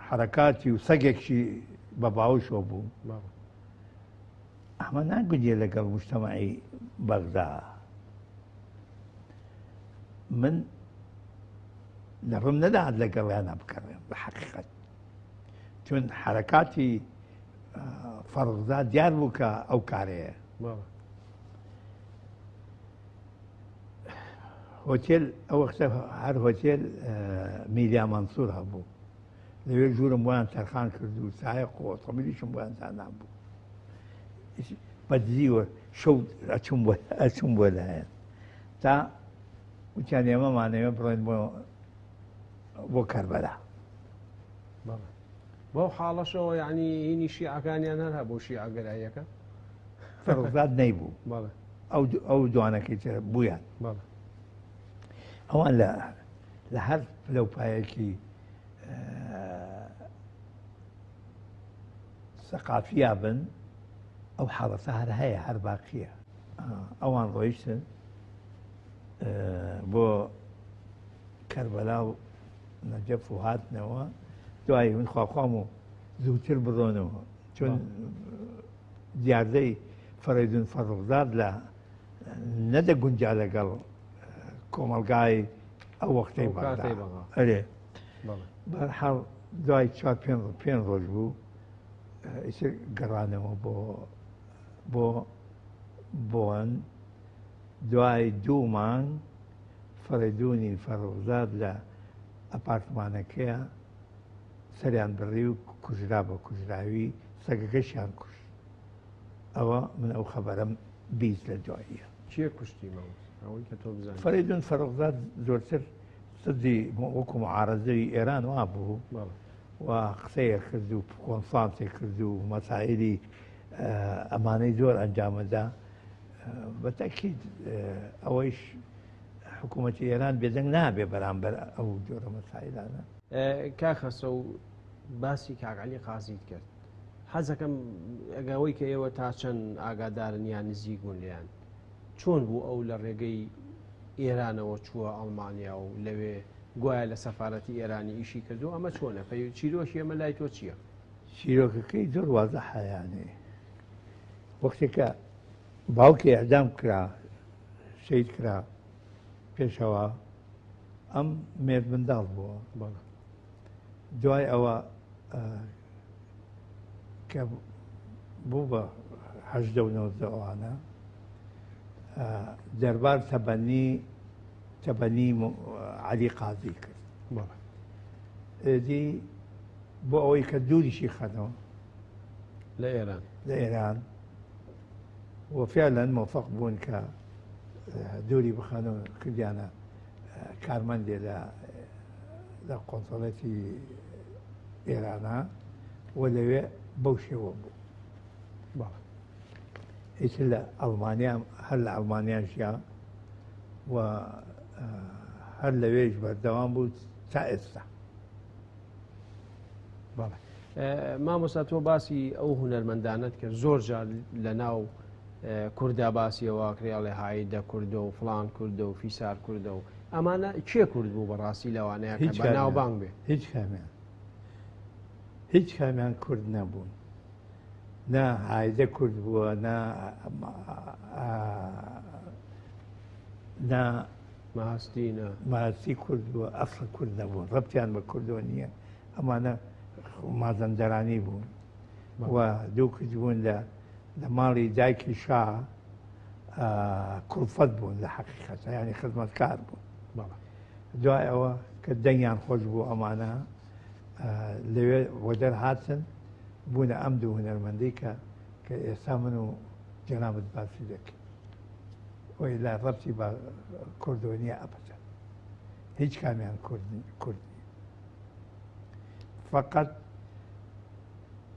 حرەکاتی و سەگێکی بە باوشەوە بوو ئەمە ناگونجێ لەگەڵ موجتەمەعی بەغدا من لەڕم نەدات لەگەڵیانە بکەڕێم بە حەقیقەت چون حرەکاتی فەرغزاد دیار بوو کە ئەو کارەیە هۆتێل ئەو وەختە هەر هۆتێل میریا مەنسوور هەبوو لەوێ ژوورم بۆیان تەرخان کرد و سایق و ئۆتۆمبیلیشم بۆیان دانان بوو بەدزیوە شەو ئەچوم بۆ لایەن تا وتیان ئێمەمانەوێ بڕۆین بۆ کەربەلا بۆ حاڵەشەوە یعنی هینی شیعەکانیان هەر هەبوو شیعەگەراییەکە فەرغزاد نەیبوو ئەو دوانەکەی تر بوویان ئەوان لە هەر لەوپایەکی سەقافیا بن ئەو حاڵەتە هەر هەیە هەر باقیە ئەوان ڕۆیشتن بۆ کەربەلا و نەجەف و هاتنەوە دوایی من خواخوام و زووتر بڕۆنەوە چون دیاردەی فەرێدون فەرغزاد لە نەدەگونجا لەگەڵ کۆمەلگای ئەو وەختەی بەغدا بەهەرحاڵ دوای 4-5 ڕۆژ بوو ئیتر گەڕانەوە بۆن دوای 2 مانگ فەرەیدوونی فەرۆزاد لە ئەپارتمانەکەیە سەریان بڕی و کوژرا بە کوژراوی سەگەکەشیان کوشت. ئەوە من ئەو خەبەرم بیست لە دواییە. چیە کوشتی ماوەس ئەوەی کە تۆ بزانیت؟ فەرەیدون فەرۆزاد زۆرتر سدی وەکو معارەزەی ئێران وا بوو و قسەیە کرد و کۆنفرانسێک کرد و مەسائلی ئەمانەی زۆر ئەنجامەدا. بەتەکید ئەوەیش حکوومەتی ئێران بێدەنگ نابێ بەرامبەر ئەو جۆرە مەسائلانە. کاخەسە و باسی کاکعەلی قازیت کرد. حەزەکەم ئەگەوەی کە ئێوە تا چەند ئاگادارن یان نزیک بوون لێیان چۆن بوو ئەو لە ڕێگەی ئێرانەوە چووە ئەڵمانیا و لەوێ گوایە لە سەفارەتی ئێرانی ئیشی کردو ئەمە چۆنە چیرۆشی ئەمە لای تۆ چییە؟ چیرۆکەکەی زۆر وازە حیانێ وەختێکە باوکی ئەعدام کرا شەید کرا پێشەوە ئەم مێرد منداڵ بووە دوای ئەوە کە بوو بە 1970 دەربار تەبەنی عەلی قازی کرد دی بۆ ئەوەی کە دووریشی خەنەوە لە ئێران وفعلا موفق بوون کە دووری بخەنەوە کردیانە کارمەندێ لە قۆنسڵەتی ئێرانە و لەوێ بەو شێوە بوو. هیچ لە ئەڵمانیا هەر لە ئەڵمانیا ژیا و هەر لەوێش بەردەوام بوو تا ئێستا. مامۆستا تۆ باسی ئەو هونەرمەندانت کرد زۆر جار لە ناو کووردا باسیەوە کڕیاڵێ هایدە کوردە و فڵان کوردە و فیسار کوردە و ئەمانە کێ کورد بوو بەڕاستی لەوانەیە کە بە ناوبانگ بێ؟ هیچ کامیان کورد نەبوون. نا هایدە کورد بووە نا ماستی کورد بووە ئەسڵ کورد نەبوون ڕەبتیان بە کوردەوە نییە. ئەمانە مازەندەرانی بوون و دوو کرد بوون لە ماڵی دایکی شا کوڵفەت بوون لە حەقیقەتە ینی خزمەتکار بوون. دوای ئەوە کە دەنگیان خۆش بوو ئەمانە لەوێ وە دەرهاتن بوونە ئەم دوو هونەرمەندەی کە ئێستا من و جەنابەت باسی دەکەین وی لە ڕەبتی بە کوردەوە نییە ئەبەتە هیچ کامیان کوردنی فقط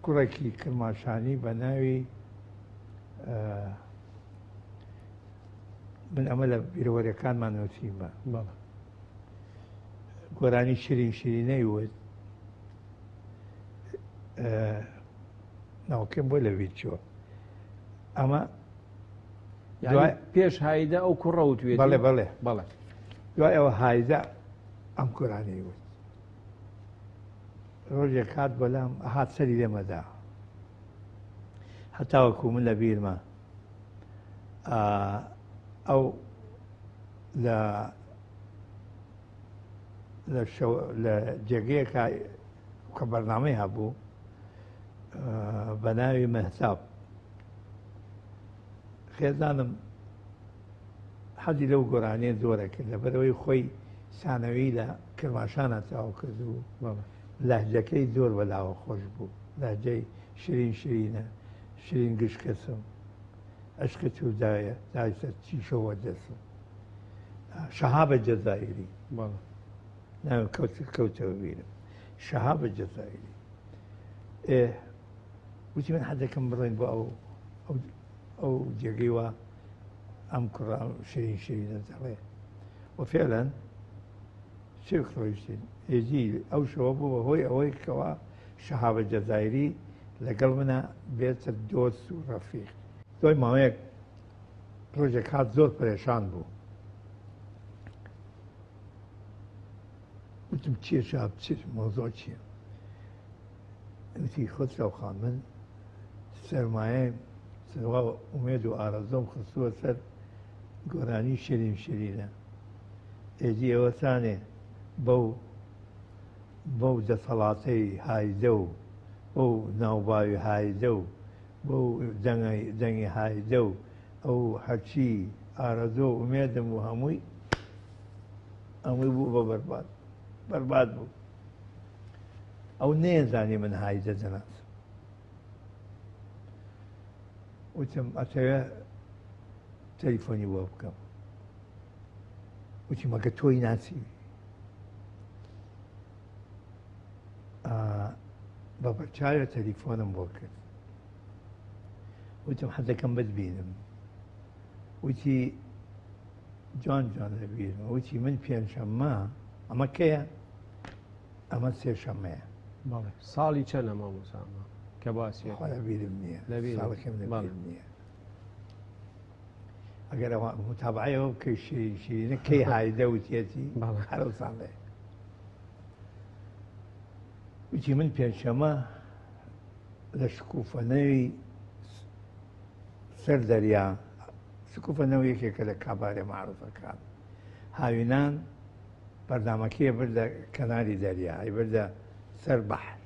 کوڕێکی کرماشانی بە ناوی من ئەمە لە بیرەوەریەکانمان نووسیمە گۆرانی شیرینەی وت ناوکەم بۆ لەوی چوە ئەمە پێش هایدە ئەو کوڕە وتوێت بەڵێ دوای ئەوە هایدە ئەم کورانەی وت ڕۆژێک هات بەلام هات سەری لێمەدا هەتاوەکو من لە بیرمە ئەو لە جێگەیەکە کە بەرنامەی هەبوو بە ناوی مەهتاب خێزانم حەزی لەو گۆرانەیە زۆرە کرد لەبەرەوەی خۆی سانەوی لە کرماشانە تاو کرد و لەهجەکەی زۆر بەلاوە خۆش بوو لەهجەی شیرینە شیرین گشت کەسم عشقت و دایە دایسە چیشەوە دەسم شەهابە جەزایری ناوی کەوتەوە بیرم شەهابە جەزایری وتی من حەزەکەم بڕێن بۆ ئەو جێگەی وە ئەم کوڕە شیرینە دەڵێ وفعلا شێخ ڕۆیشتین هێزی ئەو شەوە بوو بەهۆی ئەوەی کەوە شەهابە جەزایری لەگەڵ منە بێتە دۆست و ڕەفیق دوای ماوەیەک ڕۆژێک هات زۆر پەرێشان بوو وتم چییە شاب مۆزۆ چییە؟ وتی خۆتراوخان من سەرمایە ئومێد و ئارەزۆم خستووە سەر گۆرانی شیرینە ئێدی ئێوەتانێ بەو دەسەڵاتەی هایدە و ئەو ناوباوی هایدە و بۆ دەنگی هایدە و ئەو هەرچی ئارەزۆ و ئومێدم و هەمووی بوو بە بەرباد بوو. ئەو نێزانی من هایدە دەناسم. وتم ئەتەوێ تەلیفۆنی بۆ بکەم. وتی مەگە تۆی ناچیوی؟ بە بەرچاوێ تەلیفۆنم بۆ کرد. وتم حەزەکەم بتبینم. وتی جوان لەبیرمە. وتی من پێنجشەممە ئەمە کەیە؟ ئەمە سێشەممەیە. ساڵی چەند لە مامۆسامە کە باسی لەبیرم نییە، ساڵەکەم لەبیرم نییە. ئەگەر ئەوە متابعەوە بکەی شیرینە کەی هایدە وتێتی هەرە ساڵێ. وتی من پێنجشەممە لە شکوفەنەوی سەر دەریا، شکوفەنەوە یەکێکە لە کابارێ معروفەکان، هاوینان بەردامەکەی بردە کەناری دەریا، بردە سەر بەحر.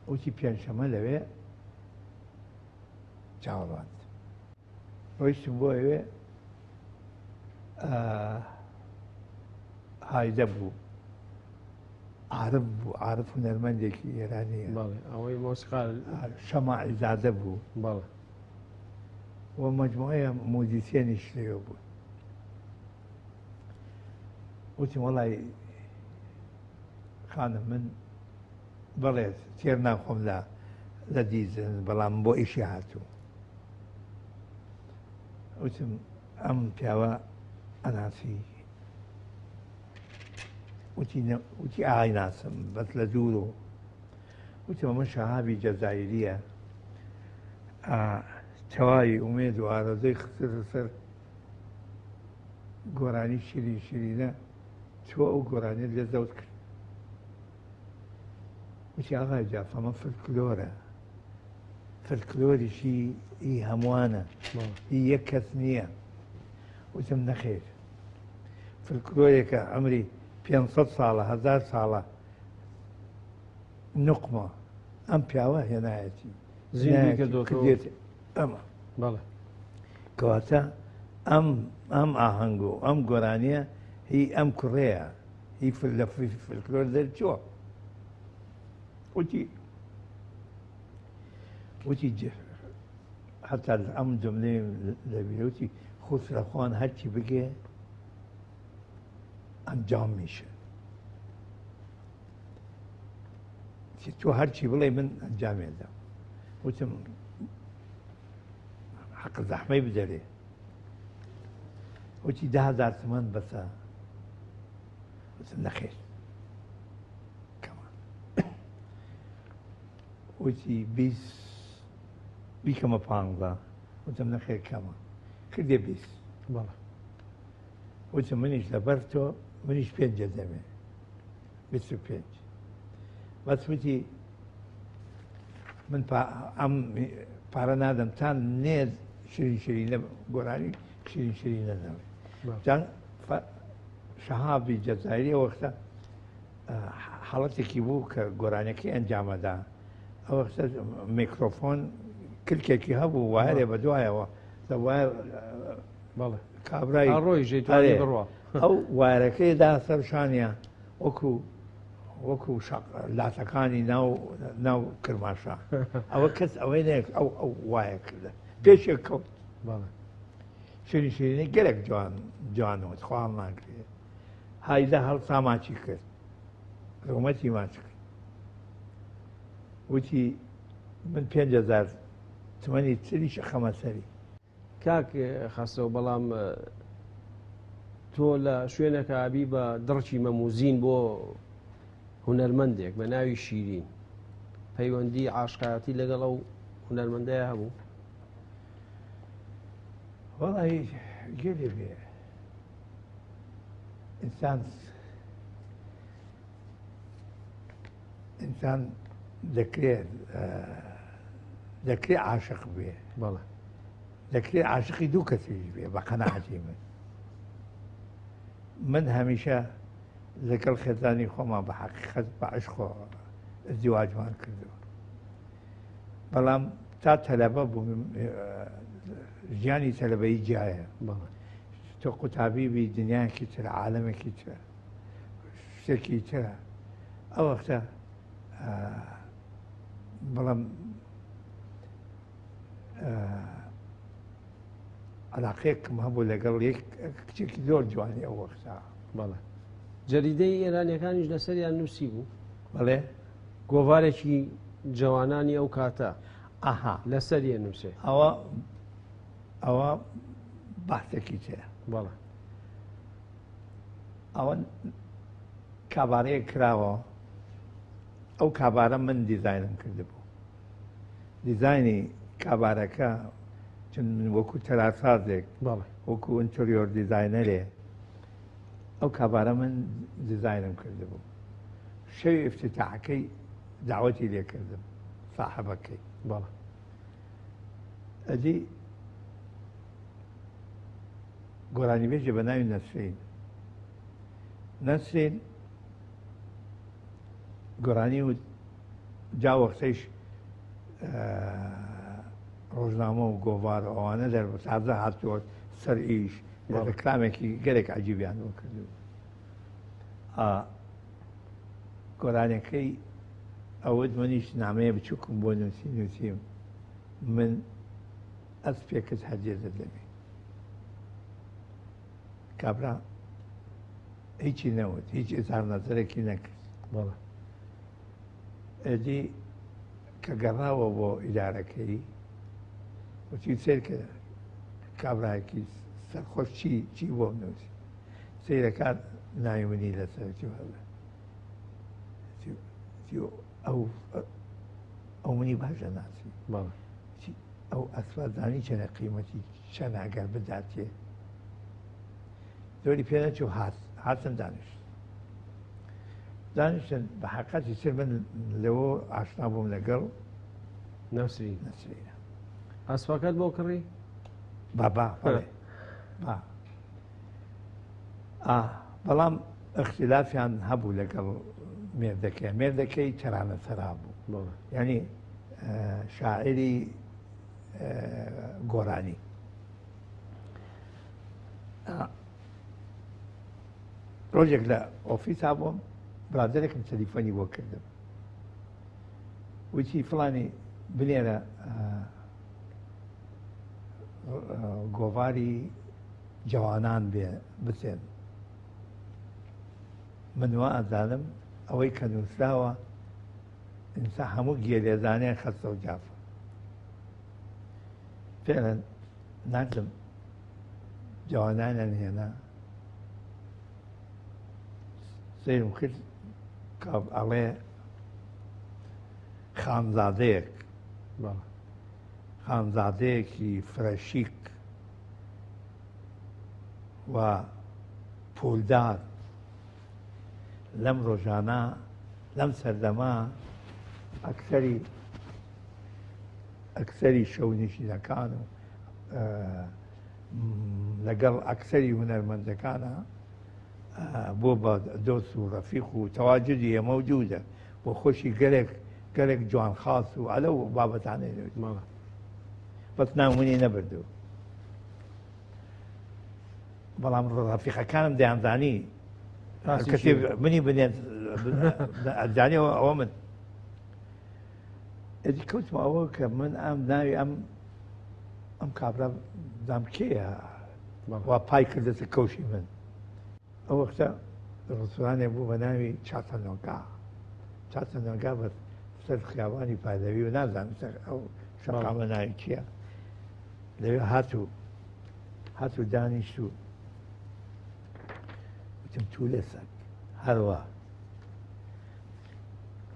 وتی پێنجشەممە لەوێ چاوەڕوان ڕۆیشتم بۆ ئەوێ. هایدە بوو، عارف بوو، عارف هونەرمەندێکی ئێرانیە. ئەوەی مۆسیقار شەماعی زادە بوو. و مجموعەیە موزیسیێنیش لێوە بوو. وتم وەڵی خانم من بەڵێ تێر ناخۆم لە دیزن، بەڵام بۆ ئیشی هاتوو. وتم ئەم پیاوە ئەناسی. وتی ئاغای ناسم بەس لە دوورۆ. وتم ئەمە شەهابی جەزایریە، تەواوی ئومێد و ئارەزۆی خستە سەر گۆرانی شیرینە، چۆ ئەو گۆرانیت لێ زەوت کرد. وتی ئاغای جاف ئەمە فلکلۆرە، فلکلۆریشی هی هەمووانە، هی یەک کەس نییە. وتم نەخێر، فلکلۆرێکە ئەمری 500 ساڵە 1000 ساڵە نقمە. ئەم پیاوە هێنایەتی زیێت ئەمە کەواتە ئەم ئاهەنگ و ئەم گۆرانیە هی ئەم کوڕەیە، هی لە فلکلۆر دەرچووە. وتی حتا ئەم جملەی لەبیرە، وتی خوسرەخوان هەرچی بگێ ئەنجام میشه. تۆ هەرچی بڵێ من ئەنجامێدەم. وتم حەق زەحمەی بدەرێ. وتی 10,000 تمەن بەسە. وتم نەخێر کەمە. وتی 20 بیکەمە 15. وتم نەخێر کەمە. کردێ 20. وتم منیش لەبەر تۆ منیش 5 دەمێ 25. بەس وتی من ئەم پارە نادەم تا نێز شیرینە گۆرانی شیرینە نەوێ. جان شەهابی جەزایری وەختە حاڵەتێکی بوو کە گۆرانەکەی ئەنجامەدا. ئەو وەختە میکرۆفۆن کلکێکی هەبوو وایە بە دوایەوە کابرای ڕۆی ژێتوانی بڕوە. ئەو وایرەکەی دا سەر شانیە وەکو لاتەکانی ناو کرماشە. ئەوە کەس ئەوەی نەیەک ئەو وایە کردە پێشێک کەوت. شیرینەی گەلێک جوانەوە خواڵ ناکرێت. هایدە هەڵسا ماچی کرد، ڕۆمەتی ماچ کرد. وتی من 5,000 تمەنی تریش خەمە سەری. کاک خەسرەوە، بەڵام تۆ لە شوێنەکە ئابی بە دڕکی مەموزین بۆ هونەرمەندێک بە ناوی شیرین، پەیوەندی عاشقایەتی لەگەڵ ئەو هونەرمەندەیە هەبوو؟ وەڵی گێلێ بێ ئینسان دەکرێت عاشق بێ، دەکرێت عاشقی دوو کەسیش بێ بە قەناعەتی من هەمیشە لەگەڵ خێزانی خۆمان بە حەقیقەت بە عشق ازدواجمان کردەوە بەڵام تا تەلەبە بووم ژیانی تەلەبەیی جایە تۆ قوتابیبی دنیاکی ترە عالەمێکی ترە شتێکی ترە ئەو وەختە بەڵام علاقەیەکم هەبوو لەگەڵ یەک کچێکی زۆر جوانی ئەو وەختا بەڵێ جەریدەی ئێرانیەکانیش لەسەریان نووسی بوو بەڵێ گۆڤارێکی جوانانی ئەو کاتە ئاها لەسەریە نووسێ ئەوە باسێکی تەیە بەڵێ ئەوە کابارەیە کراوە ئەو کابارە من دیزاینم کردبوو دیزایانی کابارەکە چون وەکو تەراسازێک وەکو ئینتۆریۆر دیزاینەرێ ئەو کابارە من دیزاینم کردبوو شەوی ئیفتتاحەکەی داوەتی لێ کردم ساحەبەکەی بەڵێ ئەدی گۆرانی بێژە بە ناوی نەسرین گۆرانی و جا وەختەیش ڕۆژنامە و گۆڤار ئەوانە دەربوو تازە هاتووە سەر ئیش کلامێکی گەرێک عەجیبیان بۆ کردو گۆرانەکەی ئەوت منیش نامەیە بچووکم بۆ نووسیم من ئەسپێکت هەرجێزت دەبێ کابرا هیچی نەوت هیچ ئێزار نەزەرێکی نەکرد بەڵێ ئەدی کە گەڕاوە بۆ ئیدارەکەی وتی سێر کە کابراایەکی سەرخۆش چی بۆ نووسی سیرەکات ناوی منی لەسەرتی هەڵە ئەو منی باشە ناسی ئەو ئەسفادانی چەنە قیمەتی چەند ئەگەر بداتێ زۆری پێ نەچوو هاتن دانیشتن بە حقیقەتی سر من لەوە ئاشنا بووم لەگەڵ نەسرینە ئەسفاکەت بۆ کڕی بەڵام اختلافیان هەبوو لەگەڵ مێردەکەی تەرانە سەرا بوو یعنی شاعری گۆرانی ڕۆژێک لە ئۆفیسا بووم برادێکم تەلیفۆنی بۆ کردم وتی فڵانی بنێرە گۆڤاری جوانان بچێن منوە ئەزانم ئەوەی کە نووسراوە ئینسا هەموو گێلێزانیان خەستە و جافە فعلا نردم جوانانیان هێنا سیرم کرد ئەڵێ خانزادەیەکی فرەشیک و پولدار لەم ڕۆژانە لەم سەردەما ئەکسەری شەونیشینەکان و لەگەڵ ئەکسەری هونەرمەندەکانە بۆ بە دۆست و ڕەفیق و تەواجدی مەوجودە بۆ خۆشی گەلێک جوان خاص و ئەلە و بابەتانەی بەس ناومنی نەبردو بەڵام ڕەفیقەکانم دەیانزانی کەسێ منی بنێت ئەزانیەوە ئەوە من ئەدی کەوتمە ئەوە کە من ئەم ناوی ئەم کابرا دام کێیە وا پای کردێتە کەوشی من ئەو وەختە ڕستورانێک بوو بە ناوی چاتەنۆگا بە سەر خیابانی پادەوی و نازانم ئەو شەقامە ناوی چییە لەوێ هاتوو دانیشت و وتم چوو لە سەگ هەروە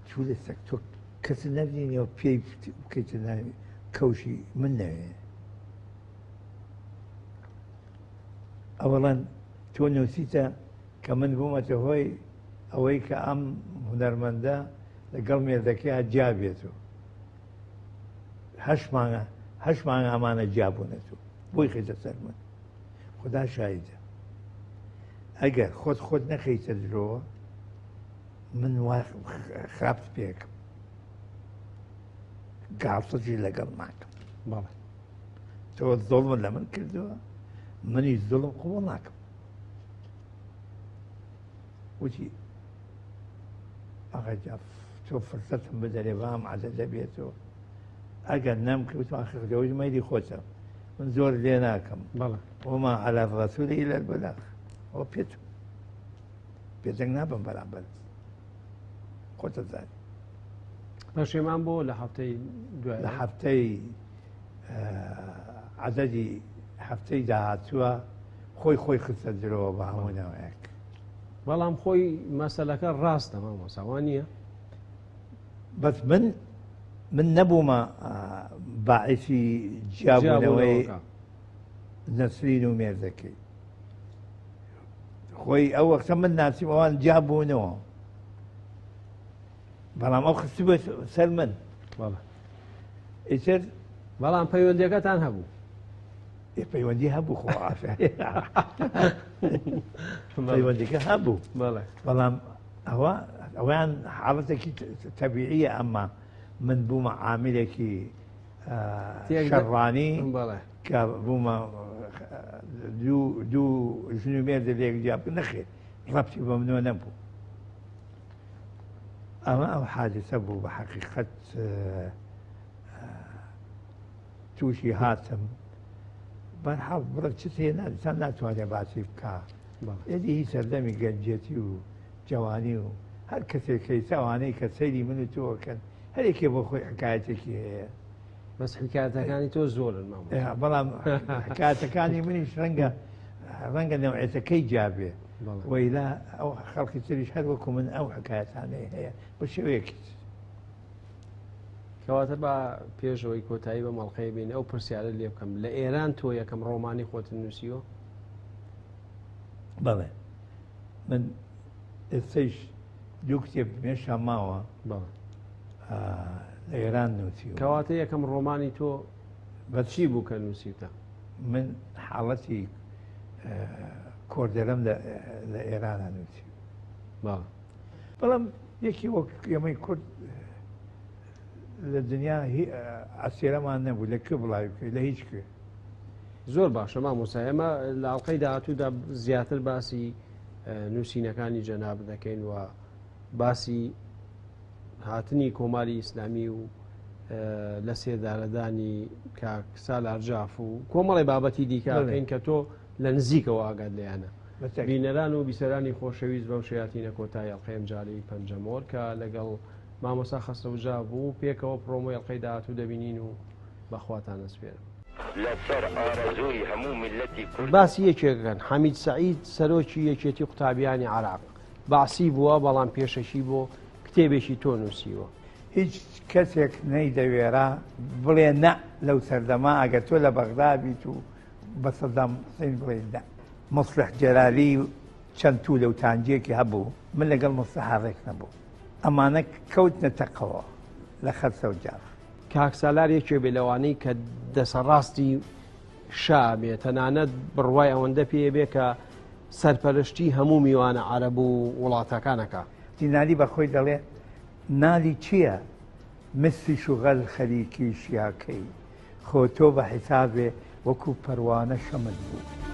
چوو لە سەگ تۆ کەس نەبینیەوە پێی بکەیتە ناوی کەوشی من نەوێ ئەوەڵەن تۆ نووسیتە کە من بوومەتە هۆی ئەوەی کە ئەم هونەرمەندە لەگەڵ مێردەکەی جیا بێت و هەشت مانگە ئەمانە جیابوونێت و بۆی خێتە سەر من خدا شایدە ئەگەر خۆت نەخەیتە درۆوە من خراپت پێکم گاڵتەجی لەگەڵ ناکەم بەڵێ تۆ زۆڵمە لە من کردووە منی زوڵم قوڵ ناکەم وتی ئاغا تۆ فرسەتم بدەرێ بام عەدەدە بێتەوە ئەگەر نەمکەوت ئاخرەوەی مەیلی خۆتە من زۆر لێ ناکەم بەڵێ وما على الرسول إلا البلاغ ئەوە پێتەنگ نابم بەرامبەر خۆتە زانی پەشێمان بۆ لە هەفتەی دوای لە هەفتەی عەدەدی هەفتەی داهاتووە خۆی خستە درەوە بە هەموو ناوەیەک بەڵام خۆی مەسەلەکە ڕاستە مامۆستا وان نییە بەس من نەبوومە باعثی جیابوونەوەی نەسرین و مێردەکەی خۆی ئەو وەختە من ناسیم ئەوان جیابوونەوە بەڵام ئەو خستی بێت سەر من ئیتر بەڵام پەیوەندیەکەتان هەبوو پەیوەندی هەبوو خۆ پەیوەندیەکە هەبوو بەڵام ئەویان حاڵەتێکی تەبیعیە ئەمما من بوومە عاملێکی شەڕانی کە بوومە دوو ژن و مێردە لێک جیاب نەخێت ڕەبتی بە منەوە نەبوو ئەمە ئەو حادثە بوو بە حەقیقەت تووشی هاتم بەرحەڵ بڕە چ هێنان ناتوانێت باسی بکە ئێدی هیچ سەردەمی گەنجێتی و جوانی و هەر کەسێکەی ئەوانەی کە سەیری من و تۆکەن هەرێکێ بۆ خۆی حکایەتێکی هەیە بەس حکایەتەکانی تۆ زۆرن بەڵام حکایەتەکانی منیش ڕەنگە نەوعێتەکەی جابێ وەیلا ئەو خەڵکی تریش هەر وەکو من ئەو حکایەتانەی هەیە بە شێوەیەکی کەواتە بە پێشەوەی کۆتایی بە مەڵقەی بین ئەو پرسیارە لێ بکەم لە ئێران تۆ یەکەم ڕۆمانی خۆت نووسیوە بەڵێ من ئێستەیش دوو کتێب مێشە ماوە لە ئێران نووسیوە کەواتە یەکەم ڕۆمانی تۆ بە چی بوو کە نووسیتە من حاڵەتی کۆردەرەم لە ئێرانە نووسی بەڵام یەکی وەک ئێمەی کورد لە دنیا ئەسێرەمان نەبوو لە کوێ بڵاوی بکەی لە هیچ کوێ زۆر باشە مامۆستا ئێمە لە ئەڵقەی داهاتوودا زیاتر باسی نووسینەکانی جەناب دەکەین و باسی هاتنی کۆماری ئیسلامی و لە سێدارەدانی کاک سالار جاف و کۆمەڵی بابەتی دیکەکەین کە تۆ لە نزیکەوە ئاگات لێیانە بینەران و بیسەرانی خۆشەویست بەو شێاتینە کۆتایی ئەڵقەی ئەمجاری پەنجەمۆر کە لەگەڵ مامۆستا خەسرەوجا بوو پێکەوە پرۆمۆی ئەڵقەی داهاتوو دەبینین و بەخواتان ئەسپێرم باسی یەکێکەکەن حەمید سەعید سەرۆکی یەکێتی قوتابیانی عێراق باسی بووە بەڵام پێشەشی بۆ کتێبێکی تۆ نووسیوە هیچ کەسێک نەیدەوێرا بڵێ نە لەو سەردەما ئەگەر تۆ لە بەغدا بیت و بە سەدام حوسێن بڵێ نە مەسلح جەلالی چەند تو لەو تانجێکی هەبوو من لەگەڵ مستەحاڕێک نەبوو ئەمانە کەوتنە تەقەوە لە خەرسەوجار کاک سالار یەکێ بێ لەوانەی کە دەسەڕاستی شابێ تەنانەت بڕوای ئەوەندە پێ بێ کە سەرپەرشتی هەموو میوانە عەرەب و وڵاتەکانەکە دینالی بەخۆی دەڵێ نالی چییە مسی شوغەل خەریکی شیاکەی خۆ تۆ بە حیسابێ وەکو پەروانە شەمت بوو